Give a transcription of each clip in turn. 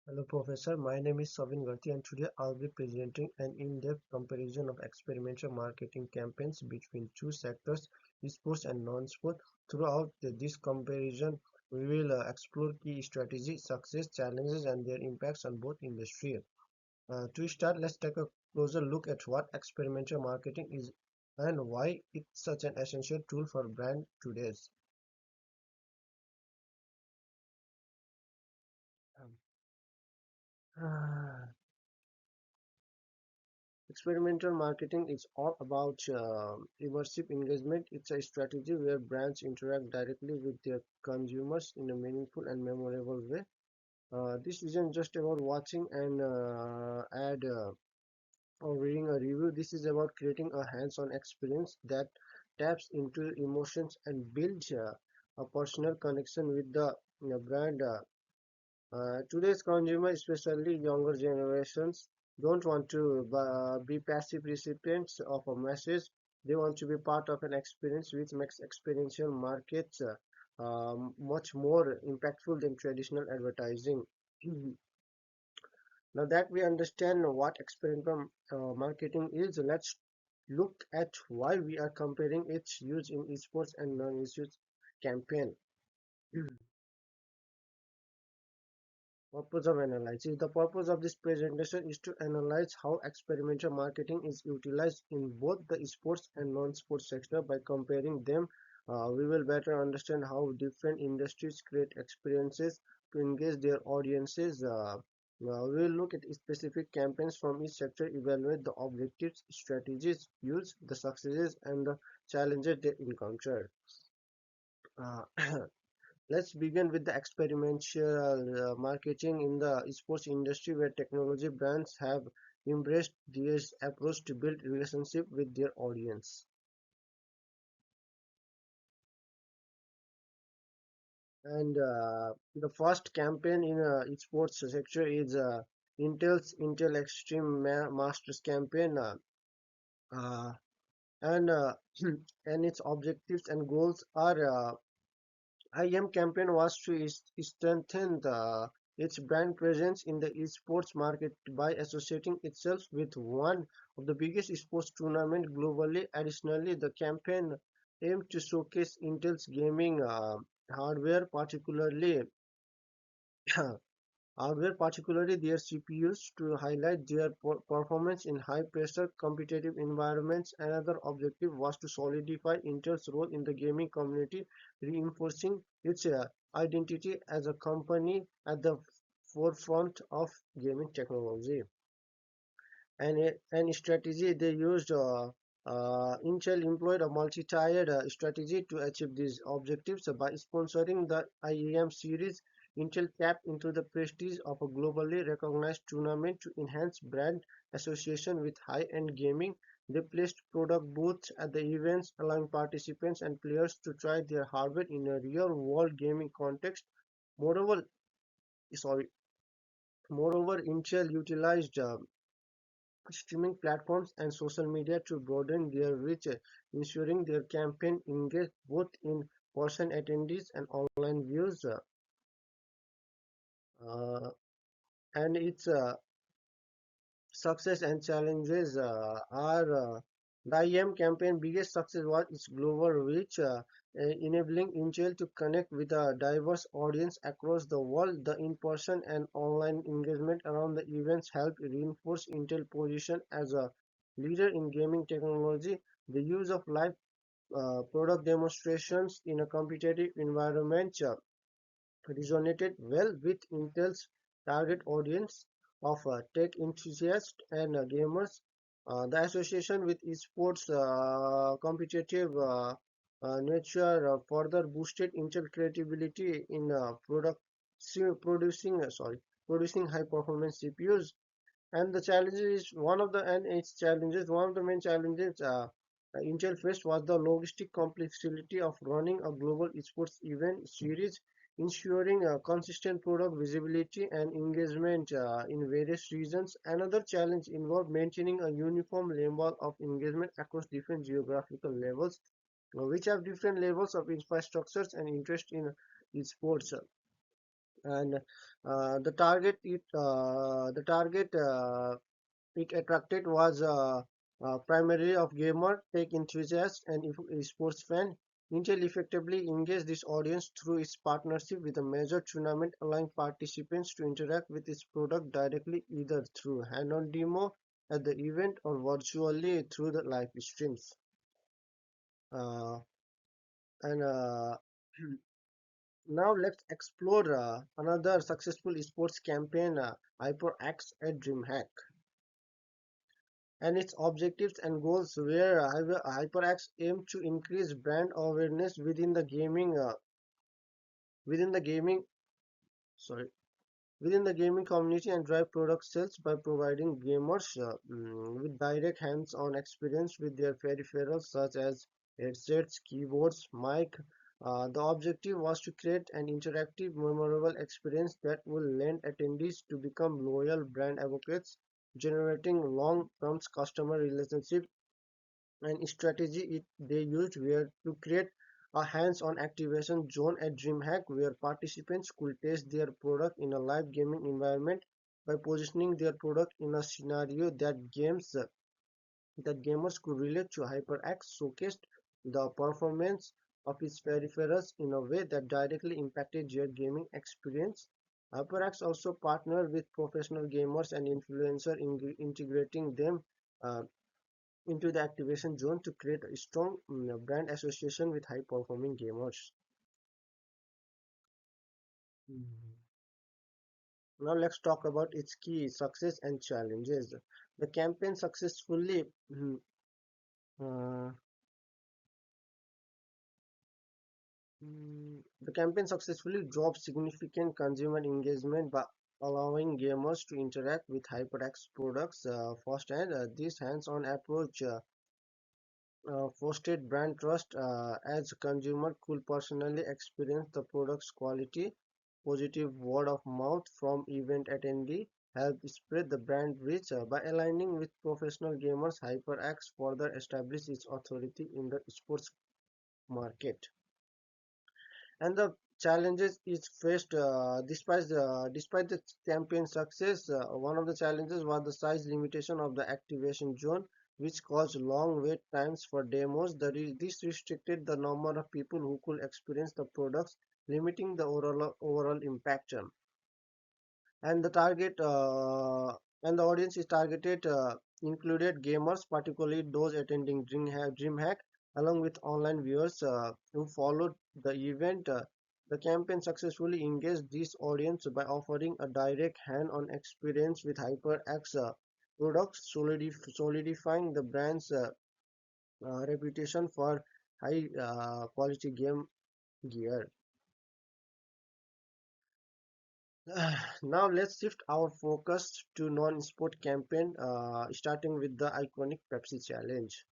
Hello, Professor. My name is Savin Gati, and today I'll be presenting an in-depth comparison of experimental marketing campaigns between two sectors, sports and non-sport. Throughout this comparison, we will explore key strategies, success, challenges, and their impacts on both industries. To start, let's take a closer look at what experimental marketing is and why it's such an essential tool for brand today. Um, Experimental marketing is all about immersive engagement. It's a strategy where brands interact directly with their consumers in a meaningful and memorable way. This isn't just about watching an ad or reading a review. This is about creating a hands-on experience that taps into emotions and builds a personal connection with the brand. Today's consumers, especially younger generations, don't want to be passive recipients of a message. They want to be part of an experience which makes experiential markets much more impactful than traditional advertising. Now that we understand what experiential marketing is, let's look at why we are comparing its use in esports and non-esports campaign. Purpose of analysis. The purpose of this presentation is to analyze how experimental marketing is utilized in both the sports and non-sports sector. By comparing them, we will better understand how different industries create experiences to engage their audiences. We will look at specific campaigns from each sector, evaluate the objectives, strategies used, the successes, and the challenges they encounter. Uh, Let's begin with the experiential marketing in the sports industry, where technology brands have embraced this approach to build relationship with their audience. And the first campaign in sports sector is Intel's Intel Extreme Masters campaign, uh, and and its objectives and goals are IM campaign was to strengthen its brand presence in the esports market by associating itself with one of the biggest esports tournaments globally. Additionally, the campaign aimed to showcase Intel's gaming hardware, particularly their CPUs, to highlight their performance in high-pressure competitive environments. Another objective was to solidify Intel's role in the gaming community, reinforcing its identity as a company at the forefront of gaming technology. And strategy they used, Intel employed a multi-tiered strategy to achieve these objectives. By sponsoring the IEM series, Intel tapped into the prestige of a globally recognized tournament to enhance brand association with high-end gaming. They placed product booths at the events, allowing participants and players to try their hardware in a real-world gaming context. Moreover, sorry, Moreover, Intel utilized streaming platforms and social media to broaden their reach, ensuring their campaign engaged both in-person attendees and online viewers. Uh, and its success and challenges are the IM campaign biggest success was its global reach, enabling Intel to connect with a diverse audience across the world. The in-person and online engagement around the events helped reinforce Intel's position as a leader in gaming technology. The use of live product demonstrations in a competitive environment resonated well with Intel's target audience of tech enthusiasts and gamers. The association with esports competitive nature further boosted Intel credibility in producing high performance CPUs. And the challenges, one of the main challenges Intel faced was the logistic complexity of running a global esports event series, ensuring consistent product visibility and engagement in various regions. Another challenge involved maintaining a uniform level of engagement across different geographical levels, which have different levels of infrastructures and interest in esports. and the target it attracted was primarily of gamer, tech enthusiasts, and sports fans. Intel effectively engaged this audience through its partnership with a major tournament, allowing participants to interact with its product directly either through hand-on demo at the event or virtually through the live streams. Uh, and Now let's explore another successful sports campaign, HyperX at DreamHack, and its objectives and goals were HyperX aimed to increase brand awareness within the gaming sorry within the gaming community and drive product sales by providing gamers with direct hands-on experience with their peripherals such as headsets, keyboards, mic. The objective was to create an interactive, memorable experience that will lend attendees to become loyal brand advocates, generating long-term customer relationships and strategy they used were to create a hands-on activation zone at DreamHack where participants could test their product in a live gaming environment by positioning their product in a scenario that gamers could relate to. HyperX showcased the performance of its peripherals in a way that directly impacted their gaming experience. HyperX also partnered with professional gamers and influencers, integrating them uh, into the activation zone to create a strong brand association with high-performing gamers. Mhm. Now let's talk about its key success and challenges. The campaign successfully uh, the campaign successfully drove significant consumer engagement by allowing gamers to interact with HyperX products firsthand. This hands-on approach fostered brand trust as consumer could personally experience the product's quality. Positive word of mouth from event attendee helped spread the brand reach by aligning with professional gamers. HyperX further established its authority in the sports market. And the challenges is faced despite the campaign success. One of the challenges was the size limitation of the activation zone, which caused long wait times for demos. This restricted the number of people who could experience the products, limiting the overall impact. And the target and the audience is targeted included gamers, particularly those attending DreamHack, along with online viewers who followed the event. The campaign successfully engaged this audience by offering a direct hand-on experience with HyperX products, solidifying the brand's reputation for high quality game gear. Now let's shift our focus to non-sport campaign, starting with the iconic Pepsi Challenge.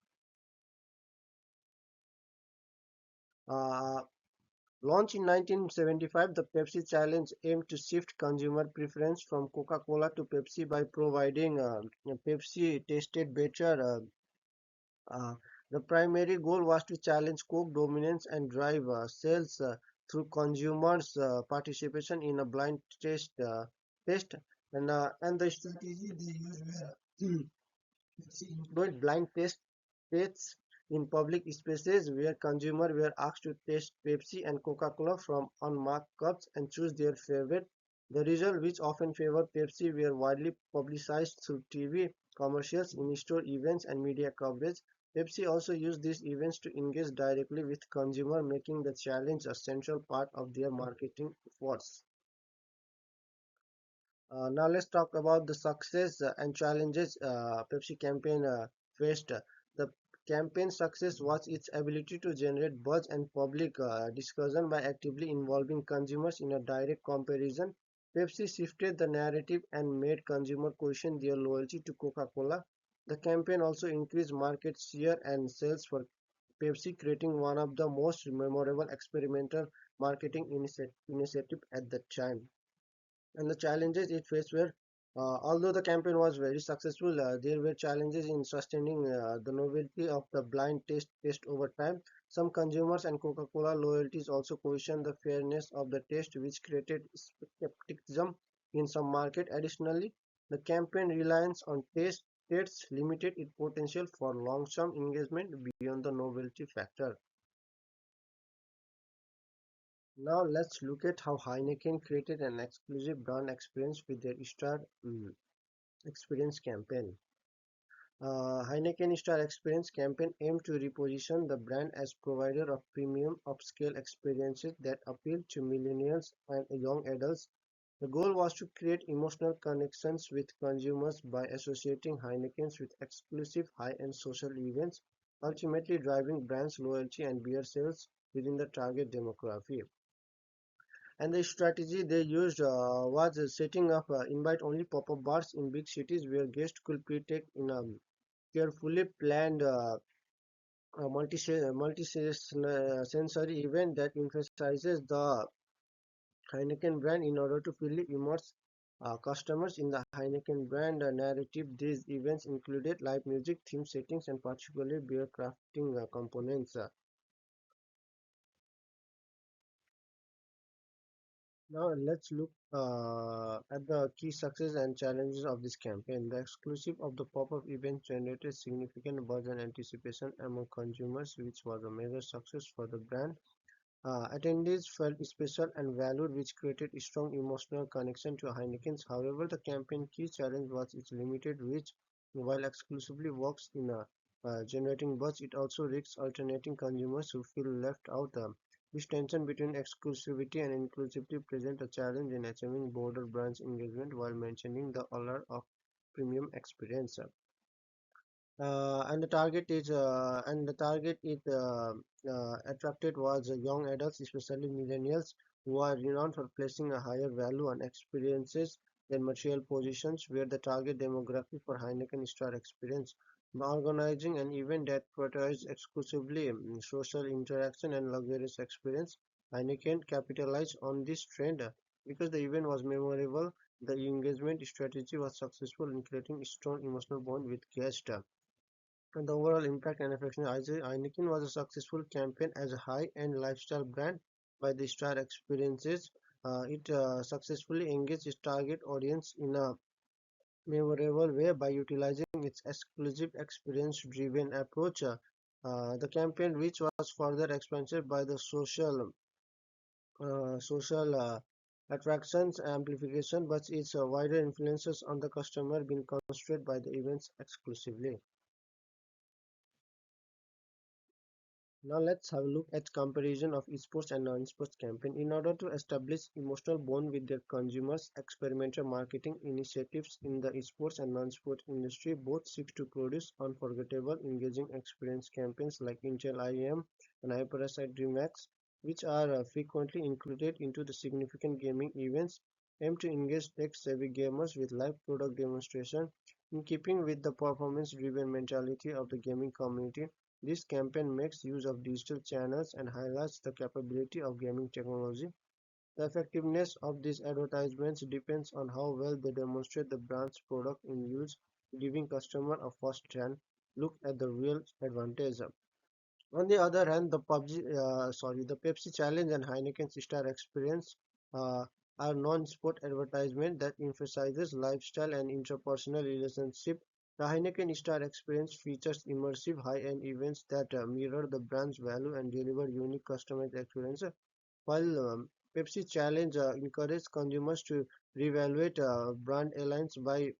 Uh, Launched in 1975, the Pepsi Challenge aimed to shift consumer preference from Coca-Cola to Pepsi by providing Pepsi tasted better. Uh, the primary goal was to challenge Coke dominance and drive sales through consumers' participation in a blind test, and the strategy they used were included blind tests in public spaces where consumers were asked to taste Pepsi and Coca-Cola from unmarked cups and choose their favorite. The results, which often favored Pepsi, were widely publicized through TV commercials, in-store events, and media coverage. Pepsi also used these events to engage directly with consumers, making the challenge a central part of their marketing efforts. Now let's talk about the success and challenges Pepsi campaign faced. The campaign success was its ability to generate buzz and public discussion by actively involving consumers in a direct comparison. Pepsi shifted the narrative and made consumers question their loyalty to Coca-Cola. The campaign also increased market share and sales for Pepsi, creating one of the most memorable experimental marketing initiative at the time. And the challenges it faced were, although the campaign was very successful, there were challenges in sustaining the novelty of the blind test over time. Some consumers and Coca-Cola loyalties also question the fairness of the test, which created skepticism in some markets. Additionally, the campaign reliance on tastes limited its potential for long-term engagement beyond the novelty factor. Now let's look at how Heineken created an exclusive brand experience with their Star Experience campaign. Heineken Star Experience campaign aimed to reposition the brand as provider of premium upscale experiences that appeal to millennials and young adults. The goal was to create emotional connections with consumers by associating Heineken with exclusive high-end social events, ultimately driving brands' loyalty and beer sales within the target demographic. And the strategy they used was setting up invite-only pop-up bars in big cities where guests could partake in a carefully planned multi-sensory event that emphasizes the Heineken brand in order to fully immerse customers in the Heineken brand narrative. These events included live music, theme settings, and particularly beer crafting components. Now let's look at the key success and challenges of this campaign. The exclusive of the pop-up event generated significant buzz and anticipation among consumers, which was a major success for the brand. Attendees felt special and valued, which created a strong emotional connection to Heineken. However, the campaign key challenge was its limited reach. While exclusively works in generating buzz, it also risks alternating consumers who feel left out. This tension between exclusivity and inclusivity present a challenge in achieving broader brand engagement while maintaining the allure of premium experience. And the target it attracted was young adults, especially millennials, who are renowned for placing a higher value on experiences than material positions, where the target demographic for Heineken Star Experience. By organizing an event that prioritized exclusively social interaction and luxurious experience, Heineken capitalized on this trend because the event was memorable. The engagement strategy was successful in creating a strong emotional bond with guests. And the overall impact and affection. Heineken was a successful campaign as a high-end lifestyle brand by the Star Experiences. It successfully engaged its target audience in a memorable way by utilizing its exclusive experience-driven approach. The campaign, which was further expanded by the social attractions amplification, but its wider influences on the customer being constrained by the events exclusively. Now let's have a look at comparison of esports and non-esports campaign. In order to establish emotional bond with their consumers, experimental marketing initiatives in the esports and non-sport industry both seek to produce unforgettable, engaging experience campaigns like Intel IEM and HyperSite DreamHack, which are frequently included into the significant gaming events, aim to engage tech-savvy gamers with live product demonstration. In keeping with the performance-driven mentality of the gaming community, this campaign makes use of digital channels and highlights the capability of gaming technology. The effectiveness of these advertisements depends on how well they demonstrate the brand's product in use, giving customers a first-hand look at the real advantage. On the other hand, the Pepsi Challenge and Heineken Star Experience uh, are non-sport advertisement that emphasizes lifestyle and interpersonal relationship. The Heineken Star Experience features immersive high-end events that mirror the brand's value and deliver unique customized experience, while Pepsi Challenge encourages consumers to reevaluate brand alliance by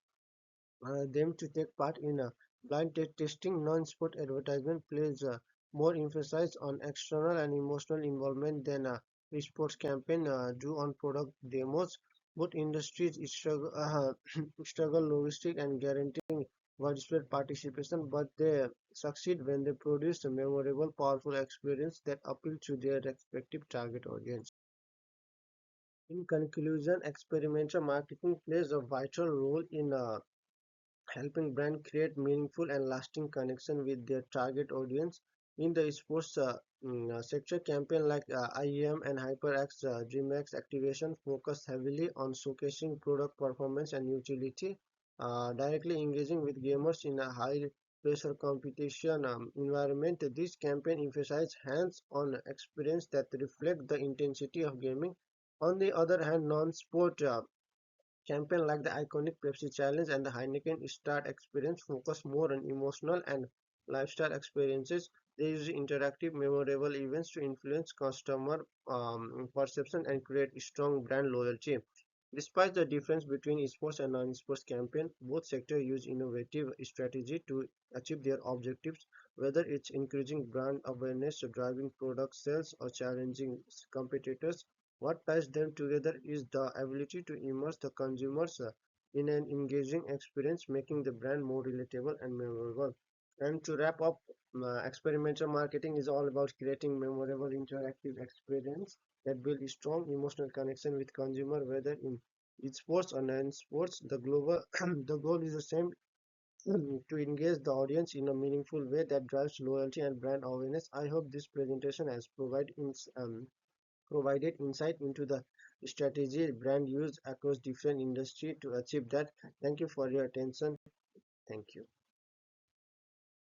them to take part in blind testing. Non-sport advertisement plays more emphasis on external and emotional involvement than a sports campaign do on product demos. Both industries struggle logistic and guaranteeing widespread participation, but they succeed when they produce a memorable, powerful experience that appeal to their respective target audience. In conclusion, experimental marketing plays a vital role in helping brands create meaningful and lasting connection with their target audience. In the sports sector, campaign like IEM and HyperX DreamX activation focus heavily on showcasing product performance and utility, directly engaging with gamers in a high pressure competition environment. This campaign emphasizes hands-on experience that reflect the intensity of gaming. On the other hand, non-sport campaign like the iconic Pepsi Challenge and the Heineken Start Experience focus more on emotional and lifestyle experiences. They use interactive, memorable events to influence customer perception and create strong brand loyalty. Despite the difference between esports and non-esports campaign, both sectors use innovative strategy to achieve their objectives, whether it's increasing brand awareness, driving product sales, or challenging competitors. What ties them together is the ability to immerse the consumers in an engaging experience, making the brand more relatable and memorable. And to wrap up, experimental marketing is all about creating memorable interactive experience that build a strong emotional connection with consumer, whether in esports or non-sports. The global the goal is the same: to engage the audience in a meaningful way that drives loyalty and brand awareness. I hope this presentation has provided insight into the strategy brand use across different industry to achieve that. Thank you for your attention. Thank you.